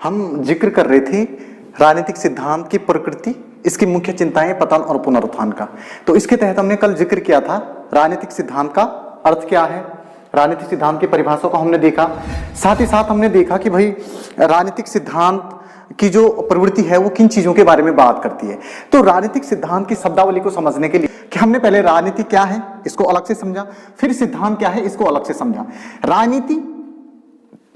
हम जिक्र कर रहे थे राजनीतिक सिद्धांत की प्रकृति, इसकी मुख्य चिंताएं, पतन और पुनरुत्थान का। तो इसके तहत हमने कल जिक्र किया था राजनीतिक सिद्धांत का अर्थ क्या है, राजनीतिक सिद्धांत की परिभाषा को हमने देखा। साथ ही साथ हमने देखा कि भाई राजनीतिक सिद्धांत की जो प्रवृत्ति है वो किन चीजों के बारे में बात करती है। तो राजनीतिक सिद्धांत की शब्दावली को समझने के लिए कि हमने पहले राजनीति क्या है इसको अलग से समझा, फिर सिद्धांत क्या है इसको अलग से समझा। राजनीति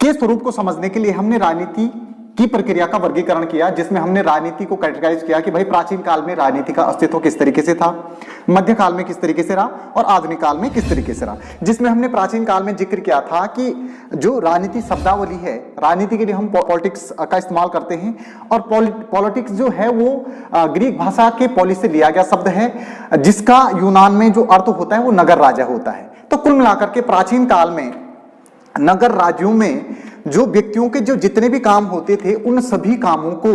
के स्वरूप को समझने के लिए हमने राजनीति की प्रक्रिया का वर्गीकरण किया, जिसमें हमने राजनीति को कैटेगराइज किया कि भाई प्राचीन काल में राजनीति का अस्तित्व किस तरीके से था, मध्यकाल में किस तरीके से रहा और आधुनिक काल में किस तरीके से रहा। जिसमें हमने प्राचीन काल में जिक्र किया था कि जो राजनीति शब्दावली है, राजनीति के लिए हम पॉलिटिक्स का इस्तेमाल करते हैं और पॉलिटिक्स जो है वो ग्रीक भाषा के पॉलिस से लिया गया शब्द है, जिसका यूनान में जो अर्थ होता है वो नगर राजा होता है। तो कुल मिलाकर के प्राचीन काल में नगर राज्यों में जो व्यक्तियों के जो जितने भी काम होते थे उन सभी कामों को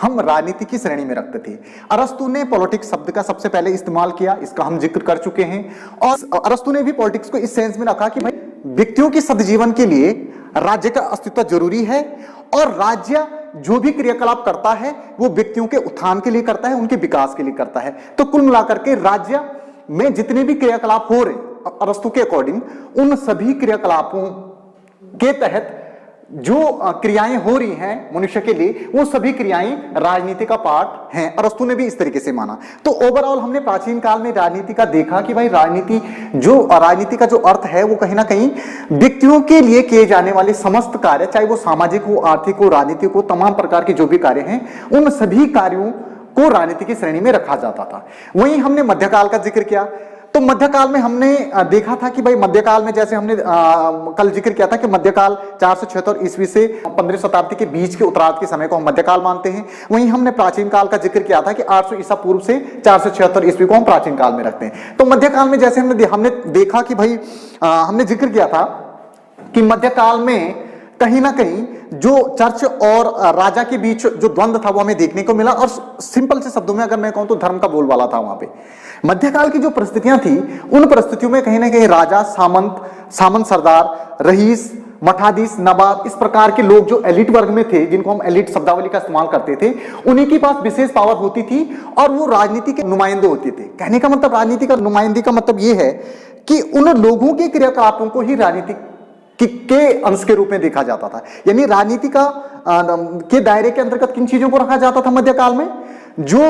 हम राजनीति की श्रेणी में रखते थे। अरस्तु ने पॉलिटिक्स शब्द का सबसे पहले इस्तेमाल किया, इसका हम जिक्र कर चुके हैं। और अरस्तु ने भी पॉलिटिक्स को इस सेंस में रखा कि भाई व्यक्तियों के सद्जीवन के लिए राज्य का अस्तित्व जरूरी है और राज्य जो भी क्रियाकलाप करता है वो व्यक्तियों के उत्थान के लिए करता है, उनके विकास के लिए करता है। तो कुल मिलाकर के राज्य में जितने भी क्रियाकलाप हो रहे अरस्तु के अकॉर्डिंग, उन सभी क्रियाकलापों के तहत जो क्रियाएं हो रही हैं मनुष्य के लिए, वो सभी क्रियाएं राजनीति का पार्ट हैं। अरस्तु ने भी इस तरीके से माना। तो ओवरऑल हमने प्राचीन काल में राजनीति का देखा कि भाई राजनीति का जो अर्थ है वो कहीं ना कहीं व्यक्तियों के लिए किए जाने वाले समस्त कार्य, चाहे वो सामाजिक हो, आर्थिक हो, राजनीतिक हो, तमाम प्रकार के जो भी कार्य हैं उन सभी कार्यों को राजनीति की श्रेणी में रखा जाता था। वहीं हमने मध्यकाल का जिक्र किया। तो मध्यकाल में हमने देखा था कि भाई मध्यकाल में जैसे हमने कल जिक्र किया था कि मध्यकाल 476 ईस्वी से 15वीं शताब्दी के बीच के उत्तरार्ध के समय को हम मध्यकाल मानते हैं। वहीं हमने प्राचीन काल का जिक्र किया था कि 800 ईसा पूर्व से 476 ईस्वी को हम प्राचीन काल में रखते हैं। तो मध्यकाल में जैसे हमने देखा कि भाई हमने जिक्र किया था कि मध्यकाल में कहीं ना कहीं जो चर्च और राजा के बीच जो द्वंद्व था वो हमें देखने को मिला। और सिंपल से शब्दों में अगर मैं कहूं तो धर्म का बोलबाला था वहां पे। मध्यकाल की जो परिस्थितियां थी उन परिस्थितियों में कहीं ना कहीं राजा, सामंत सरदार, रईस, मठाधीश, नवाब, इस प्रकार के लोग जो एलिट वर्ग में थे, जिनको हम एलिट शब्दावली का इस्तेमाल करते थे, उन्हीं के पास विशेष पावर होती थी और वो राजनीति के नुमाइंदे होते थे। कहने का मतलब राजनीति का नुमाइंदे का मतलब ये है कि उन लोगों के क्रियाकलापों को ही राजनीति के अंश के रूप में देखा जाता था। यानी राजनीति का के दायरे के अंतर्गत किन चीजों को रखा जाता था मध्यकाल में? जो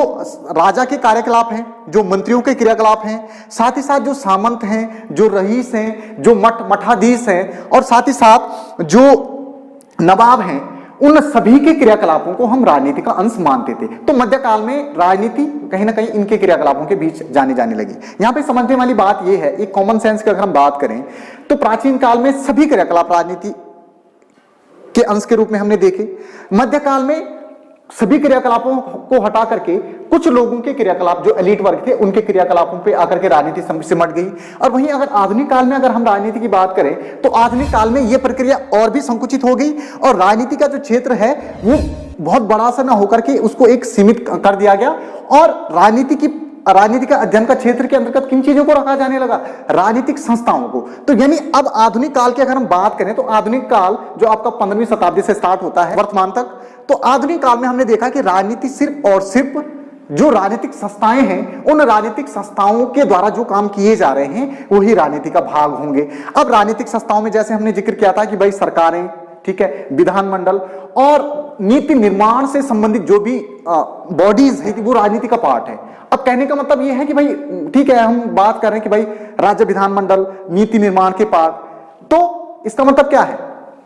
राजा के कार्यकलाप हैं, जो मंत्रियों के क्रियाकलाप हैं, साथ ही साथ जो सामंत हैं, जो रईस हैं, जो मठाधीश हैं और साथ ही साथ जो नवाब हैं, उन सभी के क्रियाकलापों को हम राजनीति का अंश मानते थे। तो मध्यकाल में राजनीति कहीं ना कहीं इनके क्रियाकलापों के बीच जाने लगी। यहां पे समझने वाली बात यह है, एक कॉमन सेंस की अगर हम बात करें तो प्राचीन काल में सभी क्रियाकलाप राजनीति के अंश के रूप में हमने देखे। मध्यकाल में सभी क्रियाकलापों को हटा करके कुछ लोगों के क्रियाकलाप, जो एलीट वर्ग थे, उनके क्रियाकलापों पे आकर के राजनीति सिमट गई। और वहीं अगर आधुनिक काल में अगर हम राजनीति की बात करें तो आधुनिक काल में यह प्रक्रिया और भी संकुचित हो गई और राजनीति का जो क्षेत्र है वो बहुत बड़ा सा ना होकर के उसको एक सीमित कर दिया गया। और राजनीति का अध्ययन का क्षेत्र के अंतर्गत किन चीजों को रखा जाने लगा? राजनीतिक संस्थाओं को। तो यानी अब आधुनिक काल की अगर हम बात करें तो आधुनिक काल जो आपका 15वीं शताब्दी से स्टार्ट होता है वर्तमान तक, तो आधुनिक काल में हमने देखा कि राजनीति सिर्फ और सिर्फ जो राजनीतिक संस्थाएं हैं उन राजनीतिक संस्थाओं के द्वारा जो काम किए जा रहे हैं वही राजनीति का भाग होंगे। अब राजनीतिक संस्थाओं में जैसे हमने जिक्र किया था कि भाई सरकारें, ठीक है, विधानमंडल और नीति निर्माण से संबंधित जो भी बॉडीज है वो राजनीति का पार्ट है। अब कहने का मतलब ये है कि भाई ठीक है, हम बात कर रहे हैं कि भाई राज्य विधानमंडल नीति निर्माण के पार्ट, तो इसका मतलब क्या है?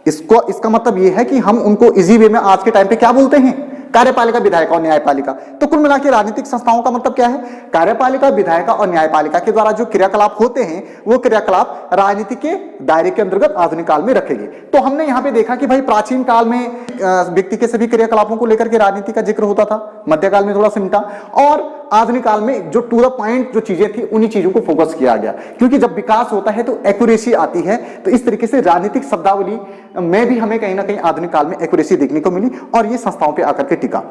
इसका मतलब यह है कि हम उनको इजी वे में आज के टाइम पे क्या बोलते हैं? कार्यपालिका, विधायिका और न्यायपालिका। तो कुल मिलाकर राजनीतिक संस्थाओं का मतलब क्या है? कार्यपालिका, विधायिका और न्यायपालिका के द्वारा जो क्रियाकलाप होते हैं वो क्रियाकलाप राजनीति के दायरे के अंतर्गत आधुनिक काल में रखेंगे। तो हमने यहाँ पे देखा कि भाई प्राचीन काल में व्यक्ति के सभी क्रियाकलापों को लेकर के राजनीति का जिक्र होता था, मध्यकाल में थोड़ा सिमटा और आधुनिक काल में जो टू द पॉइंट जो चीजें थी उन्हीं चीजों को फोकस किया गया। क्योंकि जब विकास होता है तो एक्यूरेसी आती है। तो इस तरीके से राजनीतिक शब्दावली में भी हमें कहीं ना कहीं आधुनिक काल में एक्यूरेसी देखने को मिली और ये संस्थाओं पे आकर के टिका।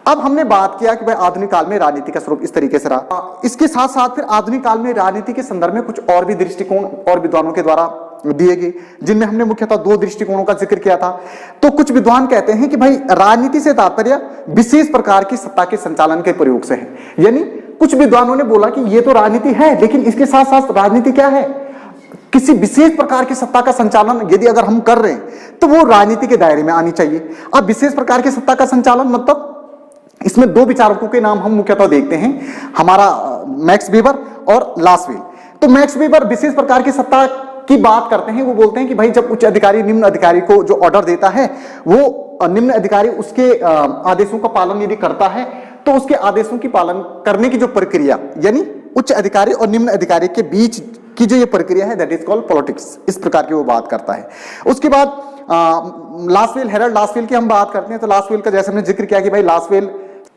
अब हमने बात किया कि भाई आधुनिक काल में राजनीति का स्वरूप इस तरीके से रहा। इसके साथ साथ फिर आधुनिक काल में राजनीति के संदर्भ में कुछ और भी दृष्टिकोण और विद्वानों के द्वारा दिए गए, जिनमें हमने मुख्यतः दो दृष्टिकोणों का जिक्र किया था। तो कुछ विद्वान कहते हैं कि भाई राजनीति से तात्पर्य विशेष प्रकार की सत्ता के संचालन के प्रयोग से है। यानी कुछ विद्वानों ने बोला कि ये तो राजनीति है, लेकिन इसके साथ साथ राजनीति क्या है, किसी विशेष प्रकार की सत्ता का संचालन यदि अगर हम कर रहे हैं तो वो राजनीति के दायरे में आनी चाहिए। अब विशेष प्रकार की सत्ता का संचालन मतलब इसमें दो विचारकों के नाम हम मुख्यतः देखते हैं, हमारा मैक्स वेबर और लासवेल। तो मैक्स वेबर विशेष प्रकार की सत्ता की बात करते हैं, वो बोलते हैं कि भाई जब उच्च अधिकारी निम्न अधिकारी को जो ऑर्डर देता है, वो निम्न अधिकारी उसके आदेशों का पालन यदि करता है तो उसके आदेशों की पालन करने की जो प्रक्रिया, यानी उच्च अधिकारी और निम्न अधिकारी के बीच की जो ये प्रक्रिया है, दैट इज कॉल्ड पॉलिटिक्स। इस प्रकार की वो बात करता है। उसके बाद लासवेल, हेरल्ड लासवेल की हम बात करते हैं तो लासवेल का जैसे हमने जिक्र किया कि भाई लासवेल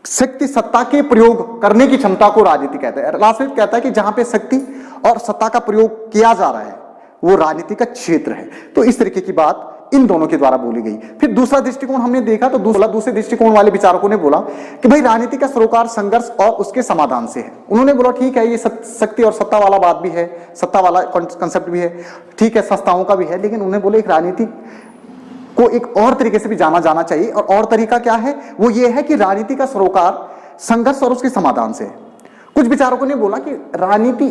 शक्ति सत्ता के प्रयोग करने की क्षमता को राजनीति कहता है। लासवेल कहता है कि जहां पे शक्ति और सत्ता का प्रयोग किया जा रहा है वो राजनीति का क्षेत्र है। तो इस तरीके की बात इन दोनों के द्वारा बोली गई। फिर दूसरा दृष्टिकोण हमने देखा तो दूसरे दृष्टिकोण वाले विचारकों ने बोला कि भाई राजनीति का सरोकार संघर्ष और उसके समाधान से है। उन्होंने बोला ठीक है, ये शक्ति और सत्ता वाला बात भी है, सत्ता वाला कंसेप्ट भी है, ठीक है, संस्थाओं का भी है, लेकिन उन्हें बोले एक राजनीति को एक और तरीके से भी जाना जाना चाहिए। और तरीका क्या है, वो ये है कि राजनीति का सरोकार संघर्ष और उसके समाधान से है। कुछ विचारकों ने बोला कि राजनीति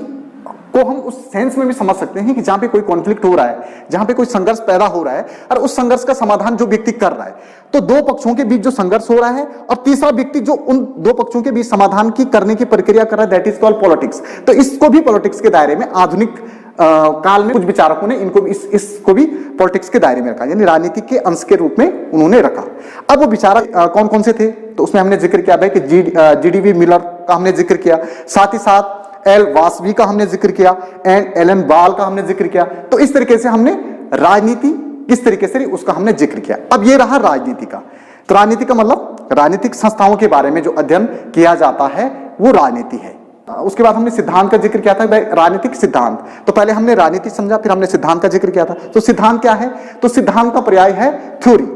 को हम उस सेंस में भी समझ सकते हैं कि जहां पे कोई कॉन्फ्लिक्ट हो रहा है, जहां पे कोई संघर्ष पैदा हो रहा है और उस संघर्ष का समाधान जो व्यक्ति कर रहा है, तो दो पक्षों के बीच जो संघर्ष हो रहा है और तीसरा व्यक्ति जो उन दो पक्षों के बीच समाधान की करने की प्रक्रिया कर रहा है, दैट इज कॉल्ड पॉलिटिक्स। तो इसको भी पॉलिटिक्स के दायरे में आधुनिक काल में कुछ विचारकों ने इनको इसको भी पॉलिटिक्स के दायरे में रखा, यानी राजनीति के अंश के रूप में उन्होंने रखा। अब वो विचारक कौन कौन से थे, तो उसमें हमने जिक्र किया भाई कि जीडीवी मिलर का हमने जिक्र किया, साथ ही साथ एल वासवी का हमने जिक्र किया एंड एलन बाल का हमने जिक्र किया। तो इस तरीके से हमने राजनीति किस तरीके से उसका हमने जिक्र किया। अब ये रहा राजनीति का। तो राजनीति का मतलब राजनीतिक संस्थाओं के बारे में जो अध्ययन किया जाता है वो राजनीति है। उसके बाद हमने सिद्धांत का जिक्र किया था, राजनीतिक सिद्धांत। तो पहले हमने राजनीति समझा, फिर हमने सिद्धांत का जिक्र किया था। तो सिद्धांत क्या है, तो सिद्धांत का पर्याय है थ्योरी।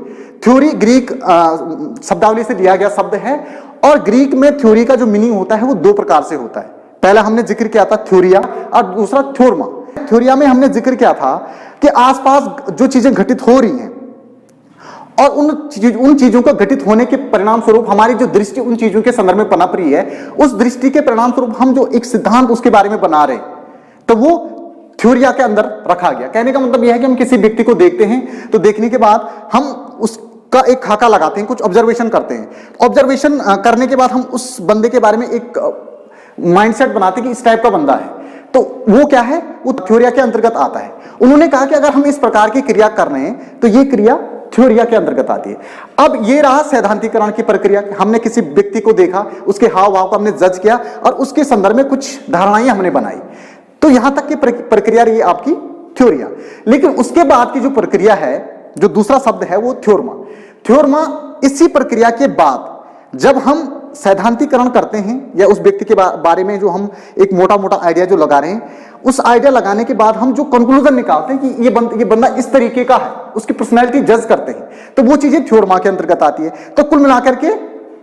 थ्योरी ग्रीक शब्दावली से लिया गया शब्द है और ग्रीक में थ्योरी का जो मीनिंग होता है वो दो प्रकार से होता है। पहला हमने जिक्र किया था थ्योरिया और दूसरा थ्योरमा। थ्योरिया में हमने जिक्र किया था कि आसपास जो चीजें घटित हो रही हैं और उन चीजों का घटित होने के परिणाम स्वरूप हमारी जो दृष्टि उन चीजों के संदर्भ में पनप रही है, उस दृष्टि के परिणाम स्वरूप हम जो एक सिद्धांत उसके बारे में बना रहे, तो वो थ्योरिया के अंदर रखा गया। कहने का मतलब यह है कि हम किसी व्यक्ति को देखते हैं तो देखने के बाद हम उसका एक खाका लगाते हैं, कुछ ऑब्जर्वेशन करते हैं। ऑब्जर्वेशन करने के बाद हम उस बंदे के बारे में एक माइंडसेट बनाते हैं कि इस टाइप का बंदा है, तो वो क्या है, वो थ्योरिया के अंतर्गत आता है। उन्होंने कहा कि अगर हम इस प्रकार की क्रिया कर रहे हैं तो ये क्रिया थ्योरिया के अंतर्गत आती है। अब ये रहा सैद्धांतिकरण की प्रक्रिया। हमने किसी व्यक्ति को देखा, उसके हाव भाव को हमने जज किया और उसके संदर्भ में कुछ धारणाएं हमने बनाई, तो यहां तक की प्रक्रिया रही आपकी थ्योरिया। लेकिन उसके बाद की जो प्रक्रिया है, जो दूसरा शब्द है वो थ्योरमा। थ्योरमा इसी प्रक्रिया के बाद जब हम सैद्धांतिकरण करते हैं या उस व्यक्ति के बारे में जो हम एक मोटा मोटा आइडिया जो लगा रहे हैं, उस आइडिया लगाने के बाद हम जो कंक्लूजन निकालते हैं कि ये बंदा इस तरीके का है, उसकी पर्सनैलिटी जज करते हैं, तो वो चीजें थ्योरमा के अंतर्गत आती है। तो कुल मिलाकर के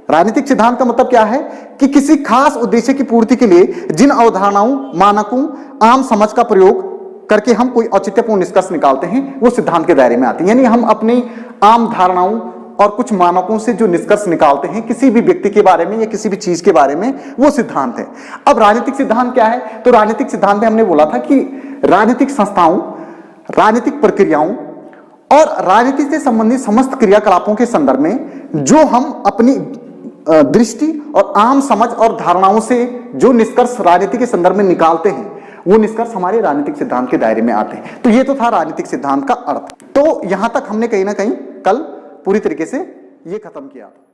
राजनीतिक सिद्धांत का मतलब क्या है कि किसी खास उद्देश्य की पूर्ति के लिए जिन अवधारणाओं, मानकों, आम समझ का प्रयोग करके हम कोई औचित्यपूर्ण निष्कर्ष निकालते हैं, वो सिद्धांत के दायरे में आते हैं। यानी हम अपनी आम धारणाओं और कुछ मानकों से जो निष्कर्ष निकालते हैं किसी भी व्यक्ति के बारे में या किसी भी चीज के बारे में, वो सिद्धांत है। अब राजनीतिक सिद्धांत क्या है, तो राजनीतिक सिद्धांत में हमने बोला था कि राजनीतिक संस्थाओं, राजनीतिक प्रक्रियाओं और राजनीति से संबंधित समस्त क्रियाकलापों के संदर्भ में जो हम अपनी दृष्टि और आम समझ और धारणाओं से जो निष्कर्ष राजनीति के संदर्भ में निकालते हैं, वो निष्कर्ष हमारे राजनीतिक सिद्धांत के दायरे में आते हैं। तो ये तो था राजनीतिक सिद्धांत का अर्थ। तो यहां तक हमने कहीं ना कहीं कल पूरी तरीके से ये खत्म किया था।